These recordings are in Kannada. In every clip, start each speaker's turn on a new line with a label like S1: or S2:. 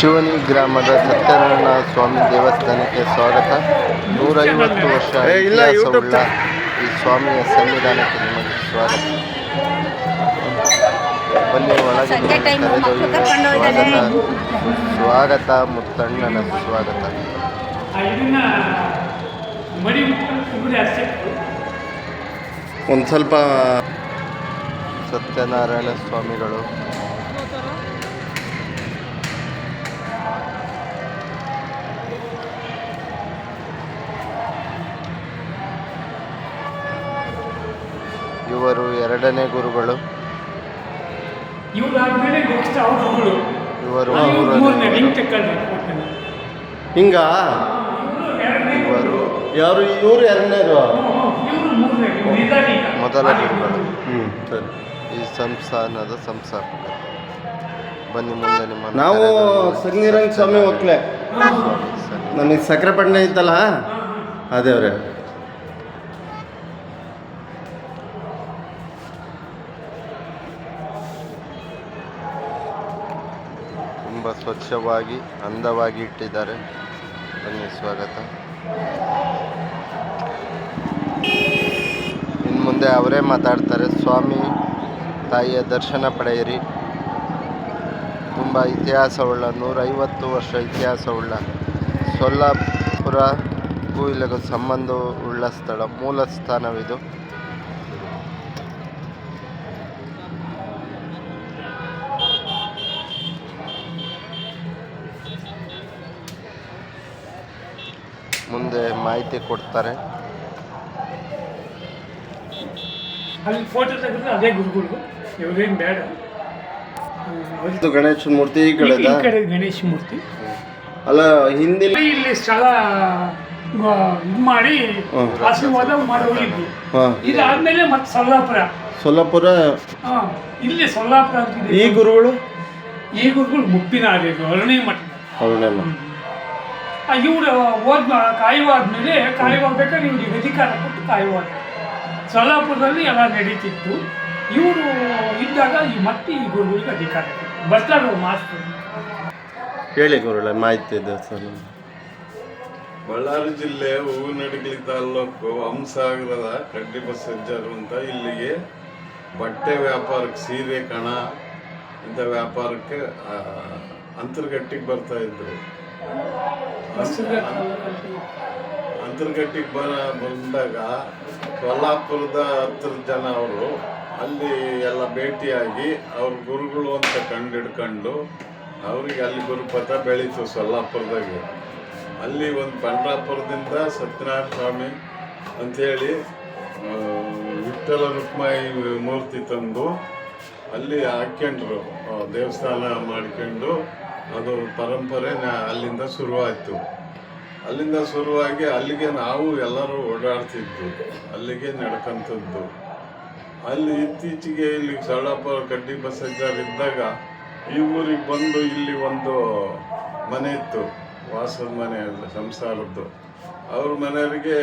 S1: ಶಿವನಿ ಗ್ರಾಮದ ಸತ್ಯನಾರಾಯಣ ಸ್ವಾಮಿ ದೇವಸ್ಥಾನಕ್ಕೆ ಸ್ವಾಗತ. 150 ವರ್ಷ ಇತಿಹಾಸವುಳ್ಳ ಈ ಸ್ವಾಮಿಯ ಸನ್ನಿಧಾನಕ್ಕೆ ನಿಮಗೆ ಸ್ವಾಗತ. ಬನ್ನಿ ಒಳಗೆ ಸ್ವಾಗತ. ಮುತ್ತಣ್ಣನ ಸ್ವಾಗತ. ಒಂದು ಸ್ವಲ್ಪ ಸತ್ಯನಾರಾಯಣ ಸ್ವಾಮಿಗಳು ಇವರು ಎರಡನೇ ಗುರುಗಳು. ಇವರು ಹಿಂಗ ಇವರು ಯಾರು ಇವರು ಎರಡನೇರು ಮೊದಲ ಗುರುಗಳು. ಸರಿ, ಈ ಸಂಸ್ಥಾನದ ಸಂಸ್ಥಾಪಕರು. ಬನ್ನಿ ಮುಂದೆ ನಿಮ್ಮ ನಾವು ಸಂಗೀರಂಗ ಸ್ವಾಮಿ ಒಕ್ಕಲೆ. ನನಗೆ ಸಕ್ಕರೆ ಪಟ್ಟಣ ಇತ್ತಲ್ಲ ಅದೇವ್ರೆ. ತುಂಬ ಸ್ವಚ್ಛವಾಗಿ ಅಂದವಾಗಿ ಇಟ್ಟಿದ್ದಾರೆ. ಬನ್ನಿ ಸ್ವಾಗತ. ಇನ್ನು ಮುಂದೆ ಅವರೇ ಮಾತಾಡ್ತಾರೆ. ಸ್ವಾಮಿ ತಾಯಿಯ ದರ್ಶನ ಪಡೆಯಿರಿ. ತುಂಬ ಇತಿಹಾಸವುಳ್ಳ 150 ವರ್ಷ ಇತಿಹಾಸವುಳ್ಳ ಸೊಲ್ಲಾಪುರಕ್ಕೂ ಇಲ್ಲಿಗೂ ಸಂಬಂಧವುಳ್ಳ ಸ್ಥಳ, ಮೂಲ ಸ್ಥಾನವಿದು. ಮುಂದೆ ಮಾಹಿತಿ ಕೊಡ್ತಾರೆ.
S2: ಅಲ್ಲಿ ಫೋಟೋ ತೆಗೆದ್ರೆ ಅದೇ ಗುರುಗಳು, ಇವರೇನು ಬೇಡ.
S1: ಗಣೇಶ ಮೂರ್ತಿ ಈ ಕಡೆ
S2: ಗಣೇಶ ಮೂರ್ತಿ
S1: ಅಲ್ಲ, ಹಿಂದಿನ
S2: ಇಲ್ಲಿ ಸ್ಥಳ ಇದು ಮಾಡಿ ಆಶೀರ್ವಾದ ಮಾಡಿ ಹೋಗಿದ್ವಿ. ಇದಾದ್ಮೇಲೆ ಮತ್ತೆ ಸೊಲ್ಲಾಪುರ ಇಲ್ಲಿ ಸೊಲ್ಲಾಪುರ ಅಂತಿದೆ.
S1: ಈ ಗುರುಗಳು
S2: ಮುಪ್ಪಿನ ಅರಣ್ಯ ಮಠ. ಇವರು ಕಾಯುವಾದ್ಮೇಲೆ ಕಾಯುವಾಗಬೇಕಾದ್ರೆ ಇವ್ರಿಗೆ ಅಧಿಕಾರ ಕೊಟ್ಟು ಕಾಯುವಾಗ ಸೊಲ್ಲಾಪುರದಲ್ಲಿ ಎಲ್ಲ ನಡೀತಿತ್ತು. ಇವರು ಇದ್ದಾಗ ಮತ್ತೆ ಈ ಗುರುಗಳಿಗೆ ಅಧಿಕಾರ ಕೊಟ್ಟು ಬರ್ತಾರೆ ಮಾಸ್ಟರ್.
S1: ಹೇಳಿ ಗುರುಗಳ ಮಾಹಿತಿ ಇದೆ ಸರ್.
S3: ಬಳ್ಳಾರಿ ಜಿಲ್ಲೆ ಹೂವಿನಡಗಲಿ ತಾಲ್ಲೂಕು ಹಂಸಾಗರದ ಕಡ್ಡಿ ಬಸಜ್ಜರು ಅಂತ ಇಲ್ಲಿಗೆ ಬಟ್ಟೆ ವ್ಯಾಪಾರಕ್ಕೆ, ಸೀರೆ ಕಣ ಇಂಥ ವ್ಯಾಪಾರಕ್ಕೆ ಅಂತರ್ಗಟ್ಟಿಗೆ ಬರ್ತಾ ಇದ್ರು. ಅಂತರ್ಗಟ್ಟಿಗೆ ಬಂದಾಗ ಸೊಲ್ಲಾಪುರದ 10 ಜನ ಅವರು ಅಲ್ಲಿ ಎಲ್ಲ ಭೇಟಿಯಾಗಿ ಅವ್ರ ಗುರುಗಳು ಅಂತ ಕಂಡಿಡ್ಕೊಂಡು ಅವ್ರಿಗೆ ಅಲ್ಲಿ ಗುರುಪಥ ಬೆಳೀತು ಸೊಲ್ಲಾಪುರದಾಗೆ. ಅಲ್ಲಿ ಒಂದು ಪಂಡ್ರಾಪುರದಿಂದ ಸತ್ಯನಾರಾಯಣ ಸ್ವಾಮಿ ಅಂಥೇಳಿ ವಿಠ್ಠಲ ರುಕ್ಮಾಯಿ ಮೂರ್ತಿ ತಂದು ಅಲ್ಲಿ ಹಾಕ್ಕೊಂಡ್ರು, ದೇವಸ್ಥಾನ ಮಾಡ್ಕೊಂಡು. ಅದು ಪರಂಪರೆ ಅಲ್ಲಿಂದ ಶುರುವಾಯಿತು. ಅಲ್ಲಿಂದ ಶುರುವಾಗಿ ಅಲ್ಲಿಗೆ ನಾವು ಎಲ್ಲರೂ ಓಡಾಡ್ತಿದ್ವಿ, ಅಲ್ಲಿಗೆ ನಡ್ಕೊಂಥದ್ದು. ಅಲ್ಲಿ ಇತ್ತೀಚೆಗೆ ಇಲ್ಲಿ ಸೊಲ್ಲಾಪುರ ಕಡ್ಡಿ ಬಸಜ್ಜರ್ ಇದ್ದಾಗ ಈ ಊರಿಗೆ ಬಂದು ಇಲ್ಲಿ ಒಂದು ಮನೆ ಇತ್ತು, ವಾಸದ ಮನೆ ಸಂಸಾರದ್ದು. ಅವ್ರ ಮನೆಯವರಿಗೆ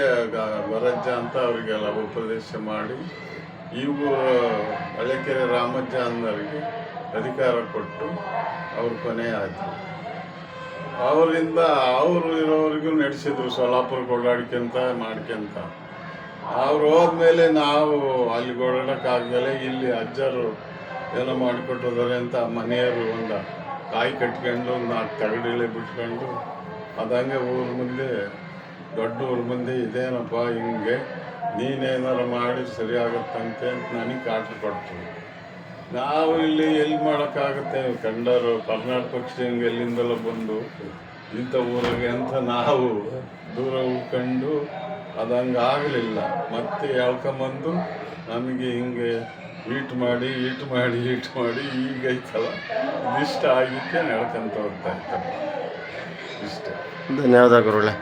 S3: ವರಜ್ಜ ಅಂತ ಅವರಿಗೆಲ್ಲ ಉಪದೇಶ ಮಾಡಿ ಈ ಊರು ಹಳೆಕೆರೆ ರಾಮಜ್ಜ ಅನ್ನೋರಿಗೆ ಅಧಿಕಾರ ಕೊಟ್ಟು ಅವ್ರ ಕೊನೆ ಆಯಿತು. ಅವರಿಂದ ಅವರು ಇರೋವರೆಗೂ ನಡೆಸಿದ್ರು, ಸೊಲ್ಲಾಪುರಕ್ಕೆ ಓಡಾಡ್ಕೊಂತ ಮಾಡ್ಕೊಂತ. ಅವ್ರು ಹೋದ್ಮೇಲೆ ನಾವು ಅಲ್ಲಿಗೆ ಓಡಾಡೋಕ್ಕಾಗ್ದಲೆ ಇಲ್ಲಿ ಅಜ್ಜರು ಏನೋ ಮಾಡಿಕೊಟ್ಟಿದ್ದಾರೆ ಅಂತ ಮನೆಯವರು ಒಂದು ಕಾಯಿ ಕಟ್ಕೊಂಡು 4 ತಗಡಿಳೆ ಬಿಟ್ಕೊಂಡು ಅದಂಗೆ ಊರ ಮುಂದೆ, ದೊಡ್ಡ ಊರ ಮುಂದೆ ಇದೇನಪ್ಪ ಹಿಂಗೆ, ನೀನೇನಾರು ಮಾಡಿ ಸರಿಯಾಗುತ್ತಂತೆ ಅಂತ ನನಗೆ ಕಾಟ ಕೊಡ್ತೀವಿ. ನಾವು ಇಲ್ಲಿ ಎಲ್ಲಿ ಮಾಡೋಕ್ಕಾಗುತ್ತೆ, ಕಂಡರು ಕರ್ನಾಟಕ ಪಕ್ಷಿ ಹಿಂಗೆ ಎಲ್ಲಿಂದೆಲ್ಲ ಬಂದು ಇಂಥ ಊರಿಗೆ ಅಂತ ನಾವು ದೂರ ಉಳ್ಕೊಂಡು ಅದಂಗೆ ಆಗಲಿಲ್ಲ. ಮತ್ತೆ ಹೇಳ್ಕೊಂಬಂದು ನಮಗೆ ಹಿಂಗೆ ಈಟ್ ಮಾಡಿ ಈಗ ಐತಲ್ಲ ಇದಿಷ್ಟ ಆಗಿಕ್ಕೆ ನಡ್ಕೊಂತ ಹೋಗ್ತಾ ಇರ್ತಾರೆ. ಇಷ್ಟ.
S1: ಧನ್ಯವಾದ ಗುರುಗಳೇ.